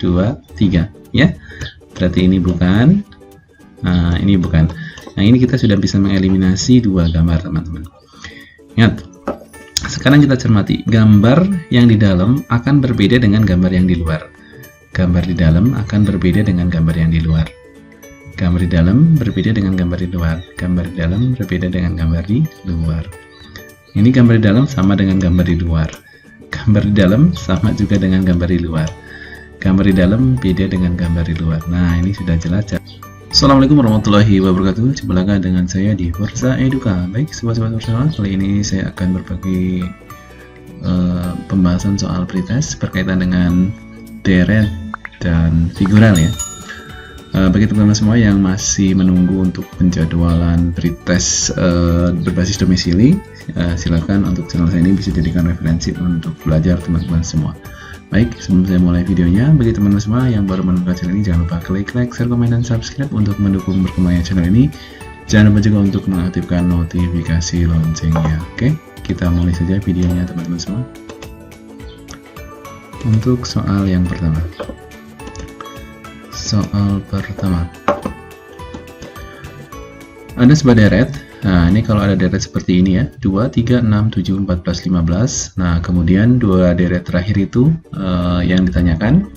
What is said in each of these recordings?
2, 3 ya. Berarti ini bukan. Nah, ini bukan. Nah, ini kita sudah bisa mengeliminasi dua gambar, teman-teman. Ingat, sekarang kita cermati. Gambar yang di dalam akan berbeda dengan gambar yang di luar. Gambar di dalam akan berbeda dengan gambar yang di luar. Gambar di dalam berbeda dengan gambar di luar. Gambar di dalam berbeda dengan gambar di luar. Ini gambar di dalam sama dengan gambar di luar. Gambar di dalam sama juga dengan gambar di luar. Gambar di dalam beda dengan gambar di luar. Nah, ini sudah jelas. Assalamualaikum warahmatullahi wabarakatuh. Jumpa lagi dengan saya di Forza Educa. Baik, sobat-sobat bersama, kali ini saya akan berbagi pembahasan soal pretest berkaitan dengan deret dan figural ya. Bagi teman-teman semua yang masih menunggu untuk penjadwalan pretest berbasis domisili, silakan untuk channel saya ini bisa dijadikan referensi untuk belajar teman-teman semua. Baik, sebelum saya mulai videonya, bagi teman-teman semua yang baru menemukan channel ini, jangan lupa klik like, share, komen, dan subscribe untuk mendukung berkembangnya channel ini. Jangan lupa juga untuk mengaktifkan notifikasi loncengnya. Oke, kita mulai saja videonya teman-teman semua. Untuk soal yang pertama. Soal pertama. Ada sebuah deret. Nah, ini kalau ada deret seperti ini ya, 2, 3, 6, 7, 14, 15. Nah, kemudian dua deret terakhir itu yang ditanyakan,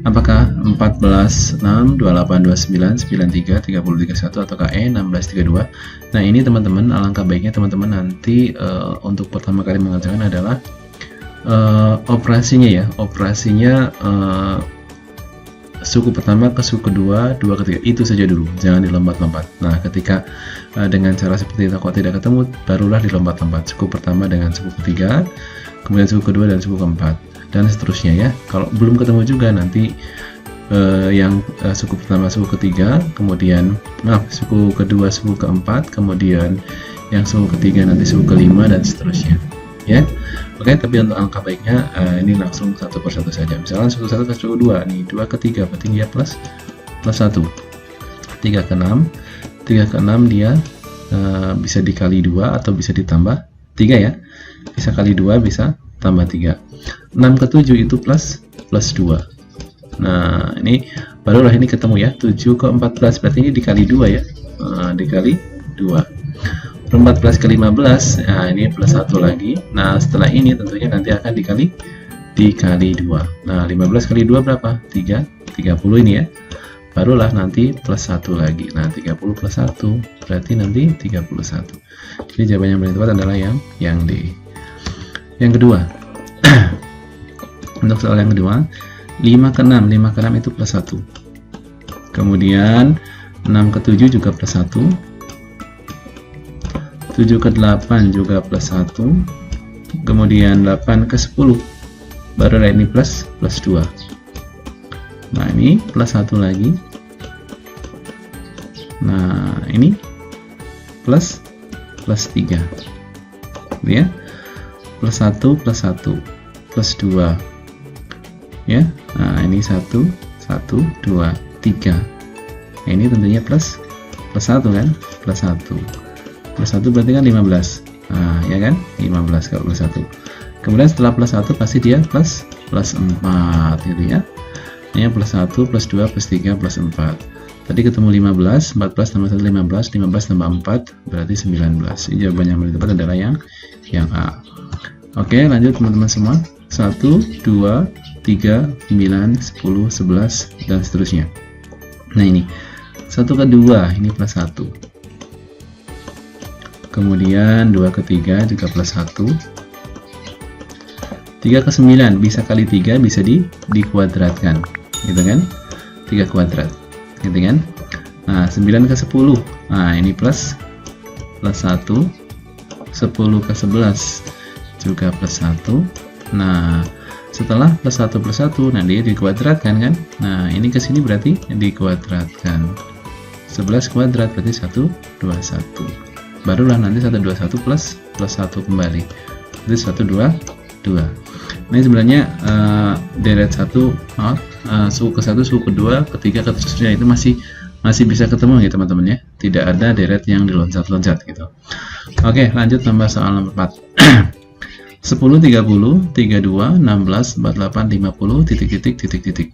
apakah 14, 6, 28, 29, 93, 30, 31, ataukah E, 16, 32. Nah, ini teman-teman, alangkah baiknya teman-teman nanti untuk pertama kali mengerjakan adalah operasinya ya, suku pertama ke suku kedua, dua ketiga, itu saja dulu, jangan dilompat-lompat. Nah, ketika dengan cara seperti itu kok tidak ketemu, barulah dilompat-lompat. Suku pertama dengan suku ketiga, kemudian suku kedua dan suku keempat, dan seterusnya ya. Kalau belum ketemu juga nanti yang suku pertama, suku ketiga, kemudian suku kedua, suku keempat, kemudian yang suku ketiga nanti suku kelima, dan seterusnya ya. Oke, tapi untuk angka baiknya ini langsung satu persatu saja. Misalnya suku 1 ke suku 2 nih, 2 ke 3 berarti dia plus 1. 3 ke 6, 3 ke 6 dia bisa dikali 2 atau bisa ditambah 3 ya. Bisa kali 2, bisa tambah 3. 6 ke 7 itu plus 2. Nah, ini barulah ini ketemu ya. 7 ke 14 berarti ini dikali 2 ya. Dikali 2. 14 ke 15, nah ini plus 1 lagi. Nah, setelah ini tentunya nanti akan dikali 2. Nah, 15 kali 2 berapa? 30 ini ya. Barulah nanti plus 1 lagi. Nah, 30 plus 1 berarti nanti 31. Jadi jawaban yang paling tepat adalah yang D. Yang kedua. Untuk soal yang kedua, 5 ke 6, 5 ke 6 itu plus 1. Kemudian 6 ke 7 juga plus 1. 7 ke 8 juga plus 1, kemudian 8 ke 10 baru ini plus 2. Nah, ini plus 1 lagi. Nah, ini plus 3 ya, plus 1 plus 1 plus 2 ya. Nah, ini 1 1 2 3. Nah, ini tentunya plus 1 kan, plus 1 berarti kan 15. Nah, ya kan, 15 kalau plus 1. Kemudian setelah plus 1 pasti dia plus 4 gitu ya. Ini plus 1 plus 2 plus 3 plus 4. Tadi ketemu 15, 14 tambah 1 15, 15 tambah 4 berarti 19. Ini jawaban yang paling tepat adalah yang A. Oke, lanjut teman-teman semua. 1 2 3 9 10 11 dan seterusnya. Nah, ini 1 ke 2 ini plus 1. Kemudian 2 ke 3 juga plus 1. 3 ke 9 bisa kali 3, bisa dikuadratkan gitu kan, 3 kuadrat gitu kan. Nah, 9 ke 10, nah ini plus 1. 10 ke 11 juga plus 1. Nah, setelah plus 1 plus 1, nah dia dikuadratkan kan. Nah, ini ke sini berarti dikuadratkan. 11 kuadrat berarti 121. Barulah nanti 121 plus 1 kembali. Jadi 122. Ini sebenarnya deret 1, suku ke 1, suku kedua, ketiga, seterusnya itu masih bisa ketemu ya teman-teman ya. Tidak ada deret yang diloncat-loncat gitu. Oke, lanjut tambah soal nomor 4. 10 30 32 16 48 50 titik-titik titik-titik.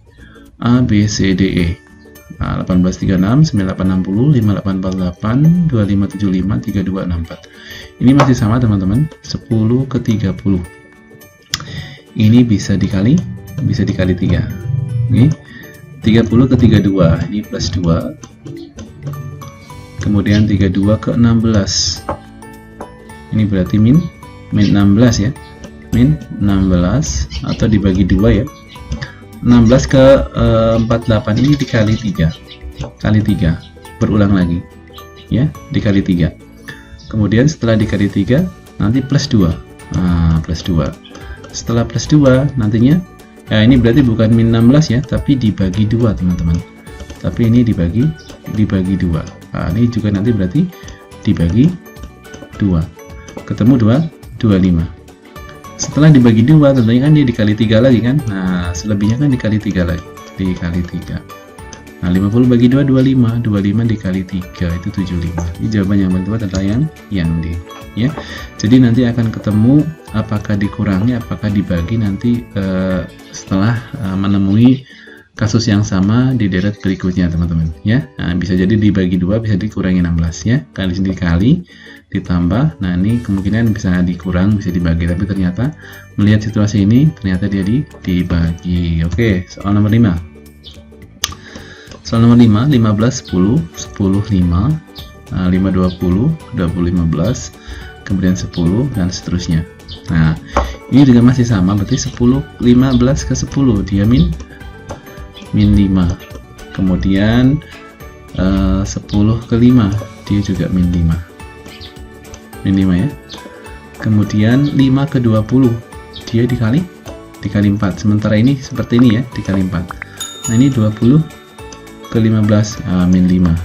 A, B, C, D, E. Nah, 1836, 9860, 5848, 2575, 3264. Ini masih sama teman-teman, 10 ke 30. Ini bisa dikali 3. Ini 30 ke 32, ini plus 2. Kemudian 32 ke 16. Ini berarti min 16 ya. Min 16 atau dibagi 2 ya. 16 ke 48 ini dikali 3. Kali 3. Berulang lagi. Ya, dikali 3. Kemudian setelah dikali 3 nanti plus 2. Nah, plus 2. Setelah plus 2 nantinya ini berarti bukan min 16 ya, tapi dibagi 2 teman-teman. Tapi ini dibagi 2. Nah, ini juga nanti berarti dibagi 2. Ketemu 25. Setelah dibagi 2 tentunya kan dia dikali 3 lagi kan. Nah, selebihnya kan dikali 3 lagi. Dikali 3. Nah, 50 bagi 2 25. 25 dikali 3 itu 75. Ini jawaban yang paling tepat adalah yang D. Ya. Jadi nanti akan ketemu apakah dikurangi, apakah dibagi nanti setelah menemui kasus yang sama di deret berikutnya teman-teman ya. Nah, bisa jadi dibagi 2, bisa dikurangi 16 ya. Kali sini dikali ditambah. Nah, ini kemungkinan bisa dikurang, bisa dibagi, tapi ternyata melihat situasi ini ternyata dia dibagi. Oke, soal nomor 5. Soal nomor 5, 15 10 10 5 5 20 20 15 kemudian 10 dan seterusnya. Nah, ini juga masih sama, berarti 10 15 ke 10 dia min 5. Kemudian 10 ke 5 dia juga min 5 ya. Kemudian 5 ke 20 dia dikali 4. Sementara ini seperti ini ya, dikali 4. Nah, ini 20 ke 15 min 5.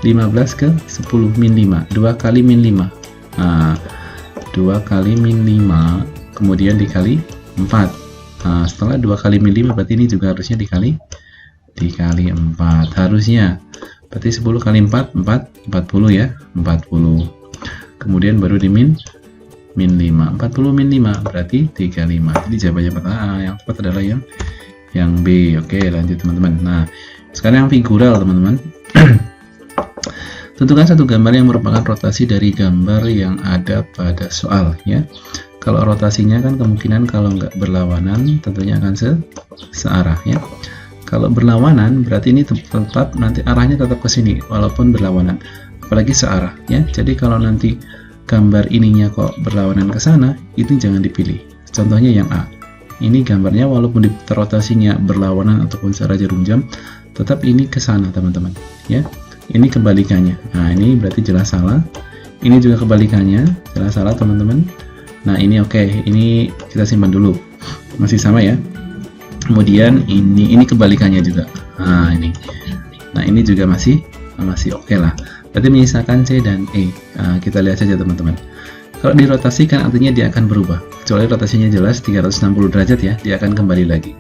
15 ke 10 min 5. 2 kali min 5. Nah, 2 kali min 5 kemudian dikali 4. Nah, setelah 2 kali min 5 berarti ini juga harusnya dikali 4 harusnya. Berarti 10 kali 4 40 ya, 40. Kemudian baru di min 5. 40 min 5 berarti 35. Jadi jawabannya pertama yang tepat adalah yang B. Oke, lanjut teman-teman. Nah, sekarang yang figural teman-teman. Tentukan satu gambar yang merupakan rotasi dari gambar yang ada pada soal ya. Kalau rotasinya kan kemungkinan kalau nggak berlawanan tentunya akan searah ya. Kalau berlawanan berarti ini tetap nanti arahnya tetap ke sini walaupun berlawanan, apalagi searah ya. Jadi kalau nanti gambar ininya kok berlawanan ke sana, itu jangan dipilih. Contohnya yang A. Ini gambarnya walaupun rotasinya berlawanan ataupun searah jarum jam, tetap ini ke sana teman-teman ya. Ini kebalikannya. Nah, ini berarti jelas salah. Ini juga kebalikannya, jelas salah teman-teman. Nah, ini oke. Ini kita simpan dulu. Masih sama ya. Kemudian ini kebalikannya juga. Nah, ini. Nah, ini juga masih oke lah. Berarti menyisakan C dan E. Nah, kita lihat saja teman-teman. Kalau dirotasikan artinya dia akan berubah. Kecuali rotasinya jelas 360 derajat ya, dia akan kembali lagi.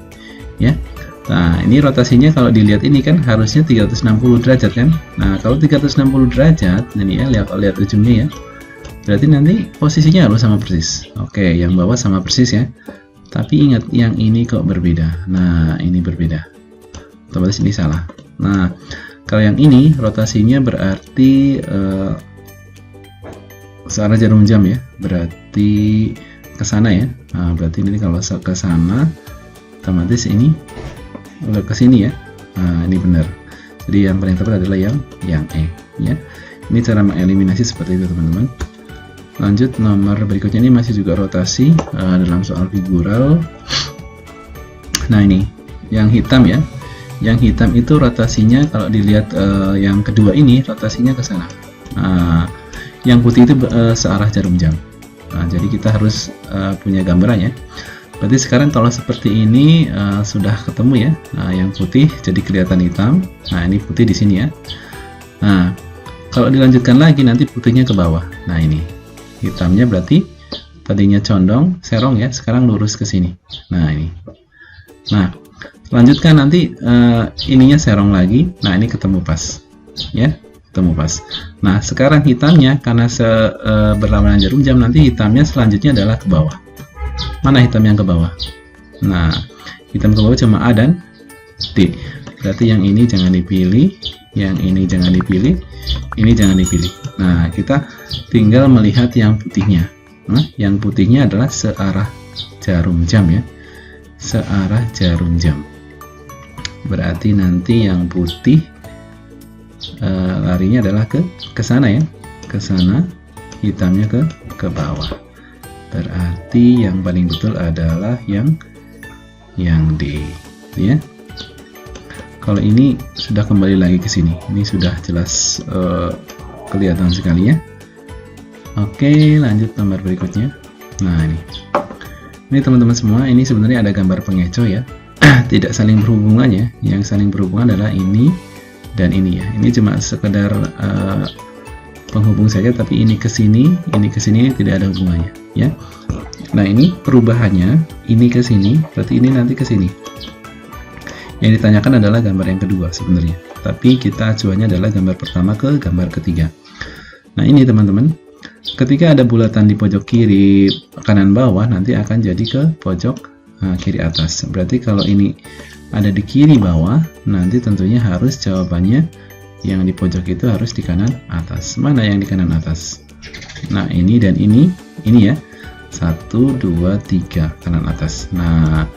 Ya. Nah, ini rotasinya kalau dilihat ini kan harusnya 360 derajat kan. Nah, kalau 360 derajat, ini ya, lihat ujungnya ya. Berarti nanti posisinya harus sama persis. Oke, yang bawah sama persis ya. Tapi ingat, yang ini kok berbeda. Nah, ini berbeda. Otomatis ini salah. Nah, kalau yang ini rotasinya berarti searah jarum jam ya. Berarti ke sana ya. Nah, berarti ini kalau ke sana, otomatis ini udah ke sini ya. Nah, ini benar. Jadi yang paling tepat adalah yang E ya. Ini cara mengeliminasi seperti itu teman-teman. Lanjut nomor berikutnya, ini masih juga rotasi dalam soal figural. Nah, ini yang hitam ya. Yang hitam itu rotasinya kalau dilihat yang kedua ini rotasinya ke sana. Nah, yang putih itu searah jarum jam. Nah, jadi kita harus punya gambarannya. Berarti sekarang kalau seperti ini sudah ketemu ya. Nah, yang putih jadi kelihatan hitam. Nah, ini putih di sini ya. Nah, kalau dilanjutkan lagi nanti putihnya ke bawah. Nah, ini hitamnya berarti tadinya condong, serong ya. Sekarang lurus ke sini. Nah, ini. Nah, lanjutkan nanti ininya serong lagi. Nah, ini ketemu pas. Ya, ketemu pas. Nah, sekarang hitamnya karena berlawanan jarum jam, nanti hitamnya selanjutnya adalah ke bawah. Mana hitam yang ke bawah? Nah, hitam ke bawah cuma A dan D. Berarti yang ini jangan dipilih, yang ini jangan dipilih, ini jangan dipilih. Nah, kita tinggal melihat yang putihnya. Nah, yang putihnya adalah searah jarum jam ya, searah jarum jam. Berarti nanti yang putih larinya adalah ke sana ya, ke sana, hitamnya ke bawah. Berarti yang paling betul adalah yang D ya. Kalau ini sudah kembali lagi ke sini, ini sudah jelas kelihatan sekali ya. Oke, lanjut gambar berikutnya. Nah, ini teman-teman semua, ini sebenarnya ada gambar pengecoh ya. Tidak saling berhubungan ya. Yang saling berhubungan adalah ini dan ini ya. Ini cuma sekedar penghubung saja, tapi ini ke sini tidak ada hubungannya ya. Nah, ini perubahannya, ini ke sini, berarti ini nanti ke sini. Yang ditanyakan adalah gambar yang kedua sebenarnya, tapi kita acuannya adalah gambar pertama ke gambar ketiga. Nah, ini teman-teman, ketika ada bulatan di pojok kiri kanan bawah, nanti akan jadi ke pojok kiri atas. Berarti kalau ini ada di kiri bawah, nanti tentunya harus jawabannya yang di pojok itu harus di kanan atas. Mana yang di kanan atas? Nah, ini dan ini ya, 1, 2, 3 kanan atas. Nah,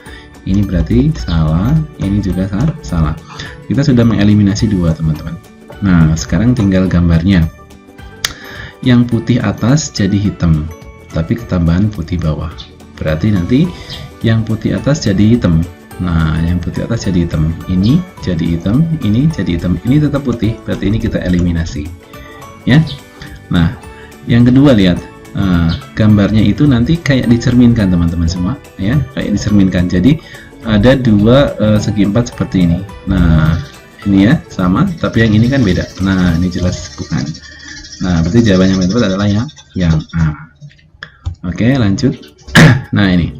ini berarti salah, ini juga salah. Kita sudah mengeliminasi 2 teman-teman. Nah, sekarang tinggal gambarnya. Yang putih atas jadi hitam, tapi ketambahan putih bawah. Berarti nanti yang putih atas jadi hitam. Nah, yang putih atas jadi hitam. Ini jadi hitam, ini jadi hitam. Ini tetap putih, berarti ini kita eliminasi. Ya. Nah, yang kedua lihat. Gambarnya itu nanti kayak dicerminkan teman-teman semua ya, kayak dicerminkan. Jadi ada 2 segi 4 seperti ini. Nah, ini ya sama, tapi yang ini kan beda. Nah, ini jelas bukan. Nah, berarti jawaban yang tepat adalah yang A. Oke, lanjut. Nah, ini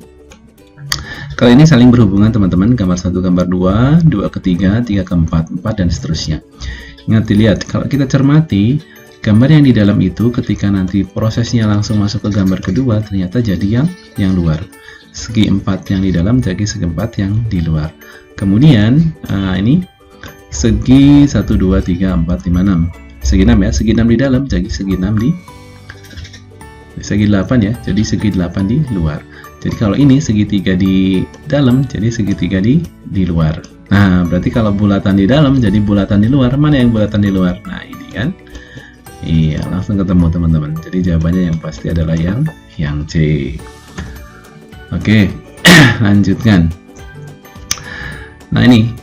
kalau ini saling berhubungan teman-teman, gambar 1 gambar 2, 2 ke 3, 3 ke 4, 4 dan seterusnya. Ingat dilihat, kalau kita cermati gambar yang di dalam itu ketika nanti prosesnya langsung masuk ke gambar kedua, ternyata jadi yang luar. Segi 4 yang di dalam jadi segi 4 yang di luar. Kemudian ini segi 1, 2, 3, 4, 5, 6. Segi 6 ya, segi 6 di dalam jadi segi 6 di segi 8 ya, jadi segi 8 di luar. Jadi kalau ini segi 3 di dalam jadi segi 3 di luar. Nah, berarti kalau bulatan di dalam jadi bulatan di luar. Mana yang bulatan di luar? Nah, ini kan. Iya, langsung ketemu teman-teman. Jadi jawabannya yang pasti adalah yang C. Oke, lanjutkan. Nah, ini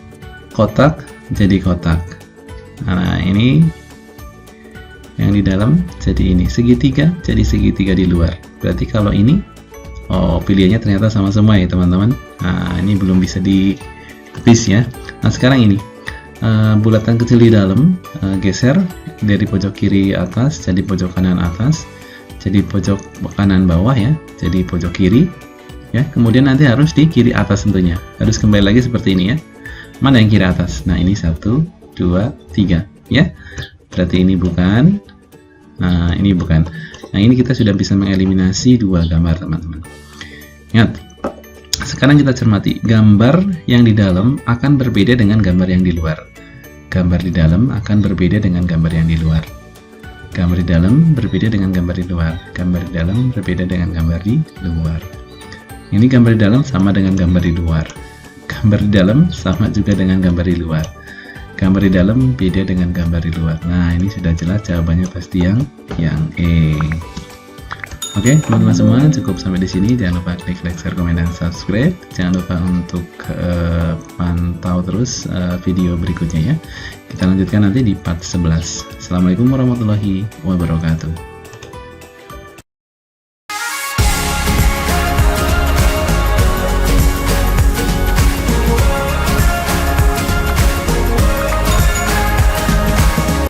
kotak jadi kotak. Nah, ini yang di dalam jadi ini segitiga jadi segitiga di luar. Berarti kalau ini pilihannya ternyata sama semua ya teman-teman. Nah, ini belum bisa ditepis ya. Nah, sekarang ini bulatan kecil di dalam geser dari pojok kiri atas jadi pojok kanan atas, jadi pojok kanan bawah ya, jadi pojok kiri ya. Kemudian nanti harus di kiri atas tentunya, harus kembali lagi seperti ini ya. Mana yang kiri atas? Nah, ini 1, 2, 3 ya. Berarti ini bukan. Nah, ini bukan. Nah, ini kita sudah bisa mengeliminasi 2 gambar teman-teman. Ingat, sekarang kita cermati, gambar yang di dalam akan berbeda dengan gambar yang di luar. Gambar di dalam akan berbeda dengan gambar yang di luar. Gambar di dalam berbeda dengan gambar di luar. Gambar di dalam berbeda dengan gambar di luar. Ini gambar di dalam sama dengan gambar di luar. Gambar di dalam sama juga dengan gambar di luar. Gambar di dalam beda dengan gambar di luar. Nah, ini sudah jelas jawabannya pasti yang E. Oke, teman-teman semua, cukup sampai di sini. Jangan lupa klik like, share, komen, dan subscribe. Jangan lupa untuk pantau terus video berikutnya ya. Kita lanjutkan nanti di part 11. Assalamualaikum warahmatullahi wabarakatuh.